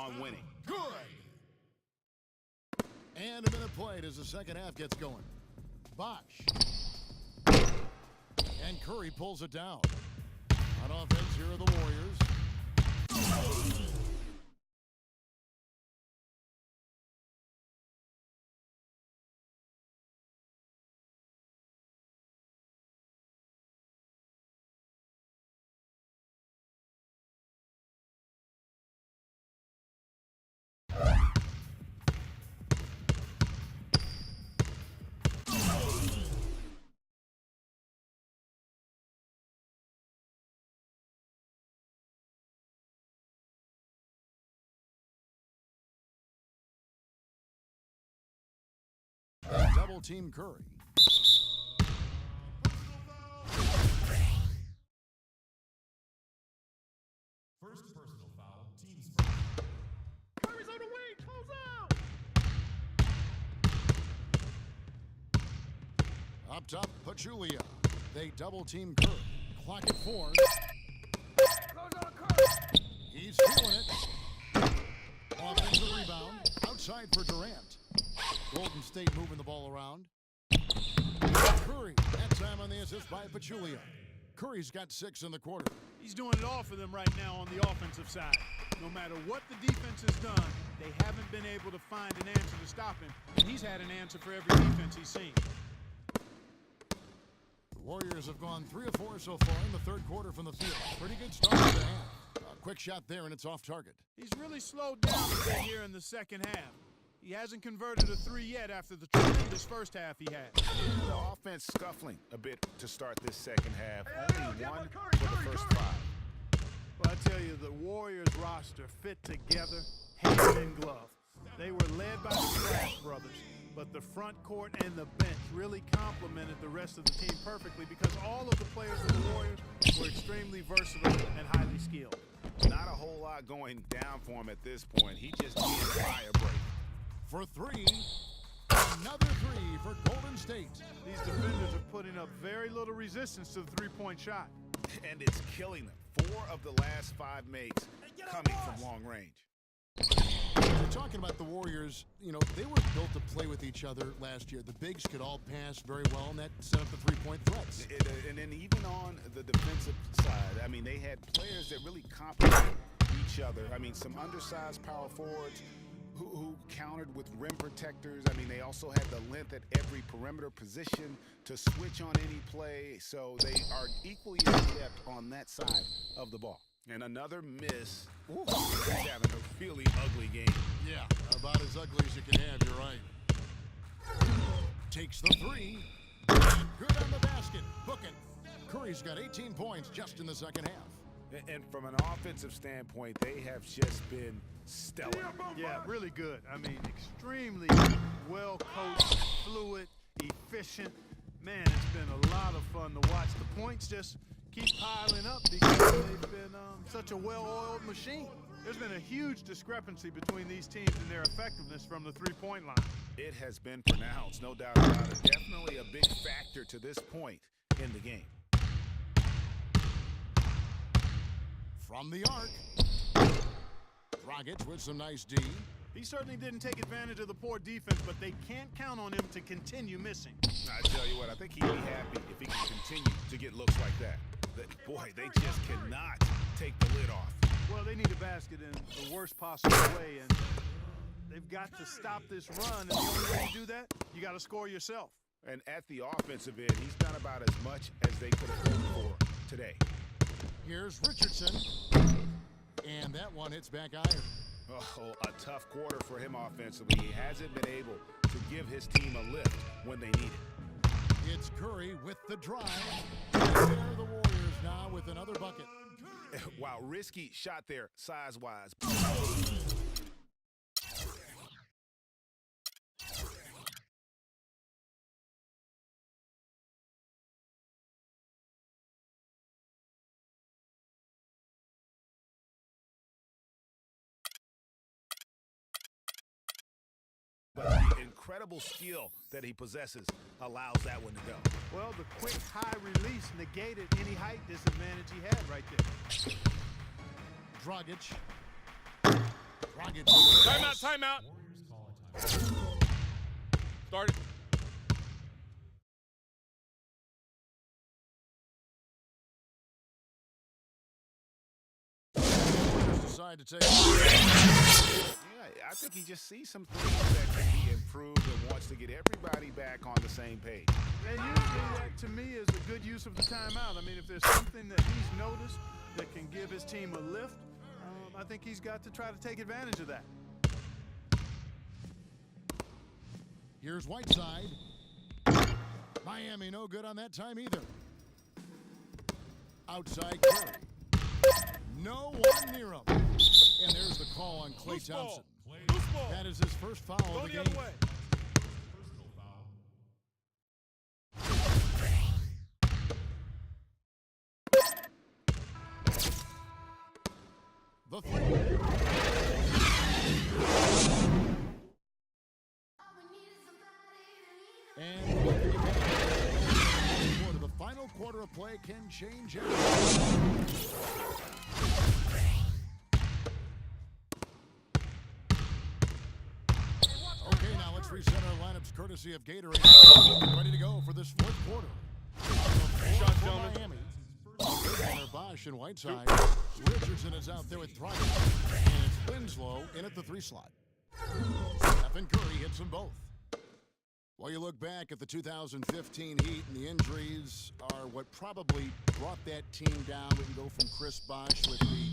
on winning. Good. And a minute played as the second half gets going. Bosh. And Curry pulls it down. On offense, here are the Warriors. Double team Curry. First personal foul, team's first. Curry's on the wing, close out! Up top, Pachulia. They double team Curry. Clock at 4. Close out Curry! He's feeling it. Offensive rebound. Outside for Durant. Golden State moving the ball around. Curry, that time on the assist by Pachulia. Curry's got 6 in the quarter. He's doing it all for them right now on the offensive side. No matter what the defense has done, they haven't been able to find an answer to stop him, and he's had an answer for every defense he's seen. The Warriors have gone 3 of 4 so far in the third quarter from the field. Pretty good start to the half. A quick shot there, and it's off target. He's really slowed down a bit here in the second half. He hasn't converted a 3 yet after the tremendous first half he had. The offense scuffling a bit to start this second half. Only one for the first 5. Well, I tell you, the Warriors roster fit together, hand in glove. They were led by the Splash brothers, but the front court and the bench really complemented the rest of the team perfectly because all of the players of the Warriors were extremely versatile and highly skilled. Not a whole lot going down for him at this point. He just needs a fire break. For 3, another 3 for Golden State. These defenders are putting up very little resistance to the three-point shot. And it's killing them. 4 of the last 5 makes coming from long range. We're talking about the Warriors. You know, they were built to play with each other last year. The bigs could all pass very well, and that set up the three-point threats. And then even on the defensive side, I mean, they had players that really complement each other. I mean, some undersized power forwards who countered with rim protectors. I mean, they also had the length at every perimeter position to switch on any play. So they are equally adept on that side of the ball. And another miss. Ooh, he's having a really ugly game. Yeah, about as ugly as you can have, you're right. Takes the 3. Good on the basket. Book it. Curry's got 18 points just in the second half. And from an offensive standpoint, they have just been stellar. Yeah, really good. I mean, extremely well-coached, fluid, efficient. Man, it's been a lot of fun to watch. The points just keep piling up because they've been such a well-oiled machine. There's been a huge discrepancy between these teams and their effectiveness from the three-point line. It has been pronounced, no doubt about it. Definitely a big factor to this point in the game. From the arc. Dragic with some nice D. He certainly didn't take advantage of the poor defense, but they can't count on him to continue missing. I tell you what, I think he'd be happy if he can continue to get looks like that. Boy, they just cannot take the lid off. Well, they need a basket in the worst possible way, and they've got to stop this run, and the only way to do that, you got to score yourself. And at the offensive end, he's done about as much as they could have hoped for today. Here's Richardson. And that one hits back iron. Oh, a tough quarter for him offensively. He hasn't been able to give his team a lift when they need it. It's Curry with the drive. And there are the Warriors now with another bucket. Wow, risky shot there, size-wise. But the incredible skill that he possesses allows that one to go. Well, the quick high release negated any height disadvantage he had right there. Dragic. Dragic with the Timeout, timeout. Warriors call a timeout. Start it. decide to take. Yeah, I think he just sees some things that can be improved and wants to get everybody back on the same page. And usually that, to me, is a good use of the timeout. I mean, if there's something that he's noticed that can give his team a lift, I think he's got to try to take advantage of that. Here's Whiteside. Miami no good on that time either. Outside Curry. No one near him. And there's the call on Klay Loose ball. Thompson. Loose ball. That is his first foul Go of the the game. other way. Personal foul. The three. And we're looking at the final quarter of play can change everything. Okay, now let's reset our lineups courtesy of Gatorade. Ready to go for this fourth quarter. Shot, For gentlemen. Miami. Connor Bosch and Whiteside. Richardson is out there with Dragic. And it's Winslow in at the 3 slot. Stephen Curry hits them both. Well, you look back at the 2015 Heat, and the injuries are what probably brought that team down. We can go from Chris Bosh with the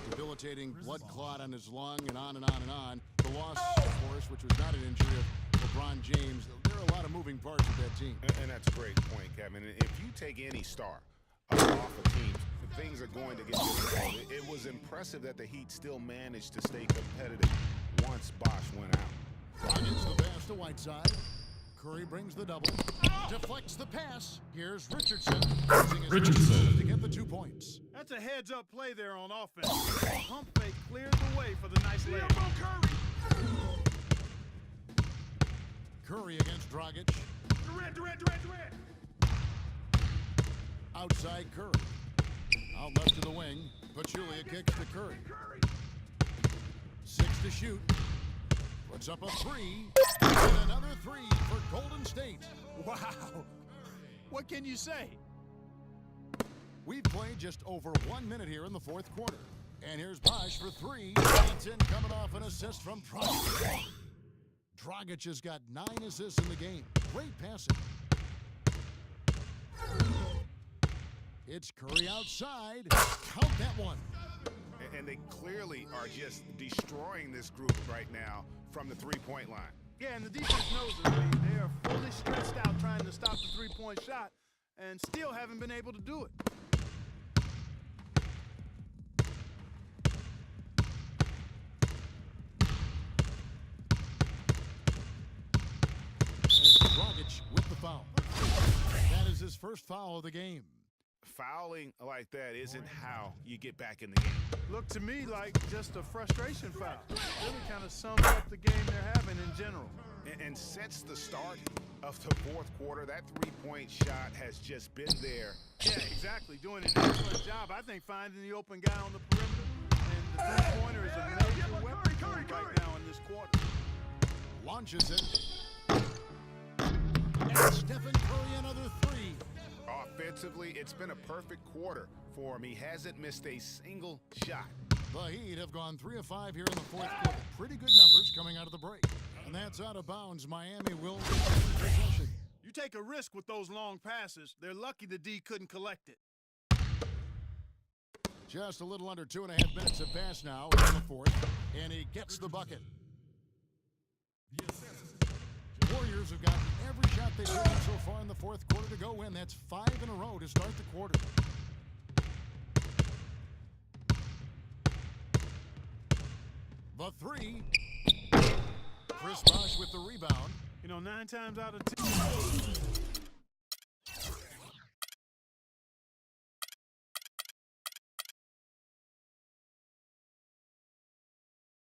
debilitating blood clot on his lung and on and on and on. The loss, of course, which was not an injury of LeBron James. There are a lot of moving parts with that team. And that's a great point, Kevin. And if you take any star off a team, things are going to get difficult. It was impressive that the Heat still managed to stay competitive once Bosh went out. Dragic the pass to Whiteside. Curry brings the double. Deflects the pass. Here's Richardson. Using his Richardson. to get the 2 points. That's a heads-up play there on offense. Pump fake clears the way for the nice layup. Curry against Dragic. Durant. Outside Curry. Out left to the wing. Pachulia kicks to Curry. 6 to shoot. Puts up a 3. And another 3 for Golden State. Wow. What can you say? We've played just over 1 minute here in the fourth quarter. And here's Bosh for 3. It's in coming off an assist from Dragic. Dragic has got 9 assists in the game. Great passing. It's Curry outside. Count that one. And they clearly are just destroying this group right now from the three-point line. Yeah, and the defense knows it. I mean, they are fully stretched out trying to stop the three-point shot and still haven't been able to do it. And it's Dragic with the foul. That is his first foul of the game. Fouling like that isn't how you get back in the game. Looked to me like just a frustration foul. Really kind of sums up the game they're having in general. And since the start of the fourth quarter, that three-point shot has just been there. Yeah, exactly. Doing an excellent job, I think, finding the open guy on the perimeter. And the three-pointer is a major weapon for him right now in this quarter. Launches it. And Stephen Curry another 3. Offensively, it's been a perfect quarter for him. He hasn't missed a single shot. The Heat have gone 3 of 5 here in the fourth quarter. Pretty good numbers coming out of the break. And that's out of bounds. Miami will retain possession. You take a risk with those long passes. They're lucky the D couldn't collect it. Just a little under 2.5 minutes have passed now in the fourth. And he gets the bucket. The assist. Warriors have gotten every shot they've taken so far in the fourth quarter to go in. That's 5 in a row to start the quarter. The 3. Chris Bosh with the rebound. You know, 9 times out of 10.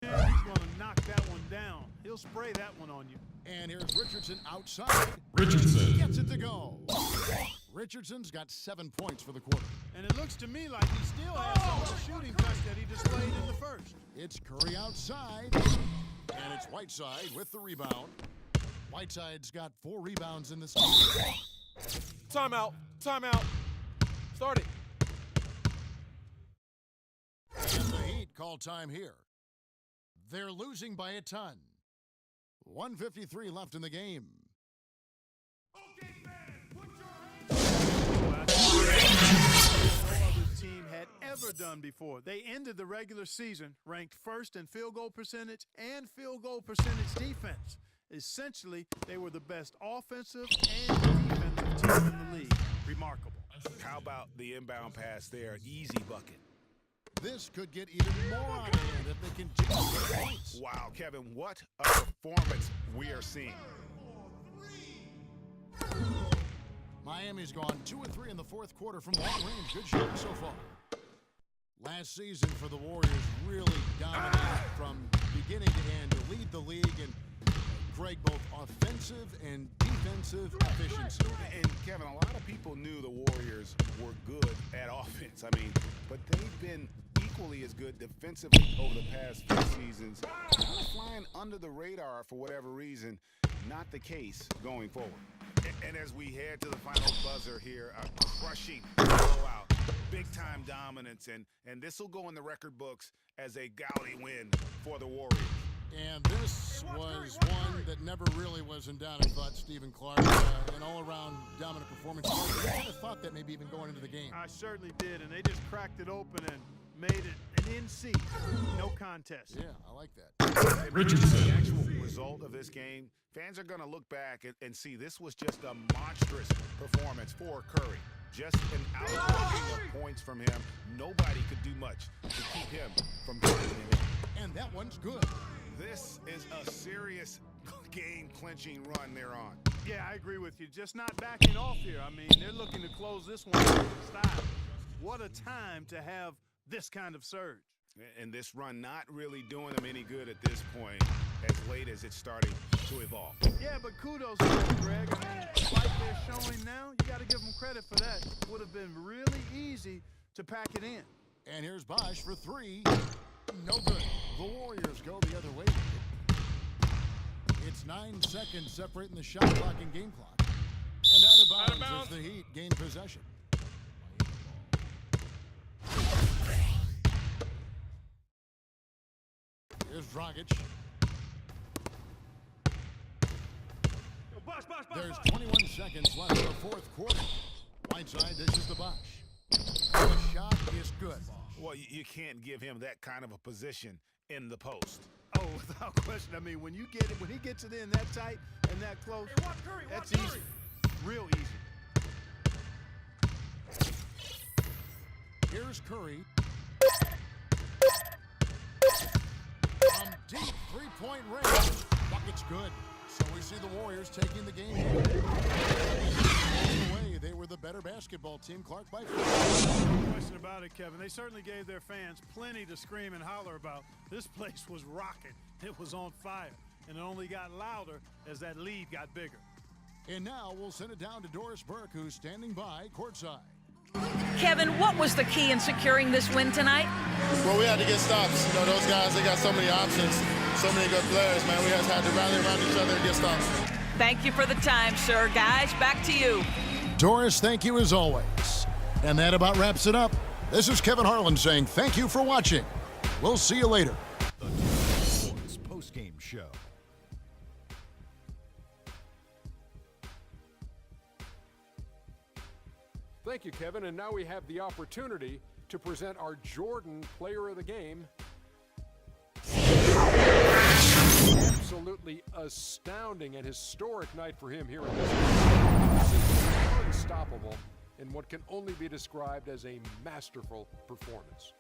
He's going to knock that one down. He'll spray that one on you. And here's Richardson outside. Richardson. Gets it to go. Richardson's got 7 points for the quarter. And it looks to me like he still has some of the shooting touch that he displayed in the first. It's Curry outside, and it's Whiteside with the rebound. Whiteside's got 4 rebounds in this game. Timeout. Timeout. Start it. And the Heat call time here. They're losing by a ton. 1:53 left in the game. No other team had ever done before. They ended the regular season ranked first in field goal percentage and field goal percentage defense. Essentially, they were the best offensive and defensive team in the league. Remarkable. How about the inbound pass there? Easy bucket. This could get even more out of hand if they continue to get points. Wow, Kevin, what a performance we are seeing. Miami's gone 2 of 3 in the fourth quarter from long range. Good shooting so far. Last season for the Warriors really dominated from beginning to end to lead the league and Greg, both offensive and defensive efficiency. And Kevin, a lot of people knew the Warriors were good at offense. I mean, but they've been equally as good defensively over the past few seasons. Kind of flying under the radar for whatever reason. Not the case going forward. And as we head to the final buzzer here, a crushing blowout, big-time dominance, and this will go in the record books as a gaudy win for the Warriors. And this was one that never really was in doubt. I thought Stephen Clark, an all-around dominant performance. I kind of thought that maybe even going into the game. I certainly did, and they just cracked it open and made it an NC. No contest. Yeah, I like that. Richardson. The actual result of this game, fans are going to look back and see this was just a monstrous performance for Curry. Just an outpouring of points from him. Nobody could do much to keep him from getting it in. And that one's good. This is a serious game-clinching run they're on. Yeah, I agree with you. Just not backing off here. I mean, they're looking to close this one out in style. What a time to have this kind of surge. And this run not really doing them any good at this point, as late as it's starting to evolve. Yeah, but kudos to them, Greg. I mean, like they're showing now, you got to give them credit for that. Would have been really easy to pack it in. And here's Bosch for 3. No good. The Warriors go the other way. It's 9 seconds separating the shot clock and game clock. And out of bounds as the Heat gain possession. Here's Dragic. There's 21 seconds left in the fourth quarter. Whiteside dishes the Bosch. The shot is good. Well, you can't give him that kind of a position in the post. Oh, without question. I mean, when he gets it in that tight and that close, that's easy. Real easy. Here's Curry. From deep three-point range. Bucket's good. So we see the Warriors taking the game. In the way, they were the better basketball team. Clark by 4. No question about it, Kevin. They certainly gave their fans plenty to scream and holler about. This place was rocking. It was on fire. And it only got louder as that lead got bigger. And now we'll send it down to Doris Burke, who's standing by courtside. Kevin, what was the key in securing this win tonight? Well, we had to get stops. You know, those guys, they got so many options, so many good players, man. We just had to rally around each other and get stops. Thank you for the time, sir. Guys, back to you. Doris, thank you as always. And that about wraps it up. This is Kevin Harlan saying thank you for watching. We'll see you later. The Sports Postgame Show. Thank you, Kevin. And now we have the opportunity to present our Jordan Player of the Game. Absolutely astounding and historic night for him here in this game. Simply unstoppable in what can only be described as a masterful performance.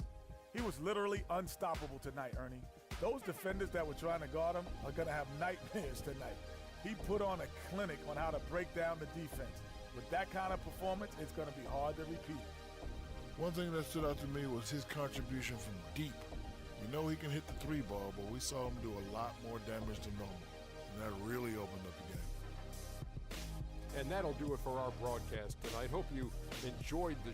He was literally unstoppable tonight, Ernie. Those defenders that were trying to guard him are going to have nightmares tonight. He put on a clinic on how to break down the defense. With that kind of performance, it's going to be hard to repeat. One thing that stood out to me was his contribution from deep. We know he can hit the 3 ball, but we saw him do a lot more damage than normal. And that really opened up the game. And that'll do it for our broadcast tonight. Hope you enjoyed the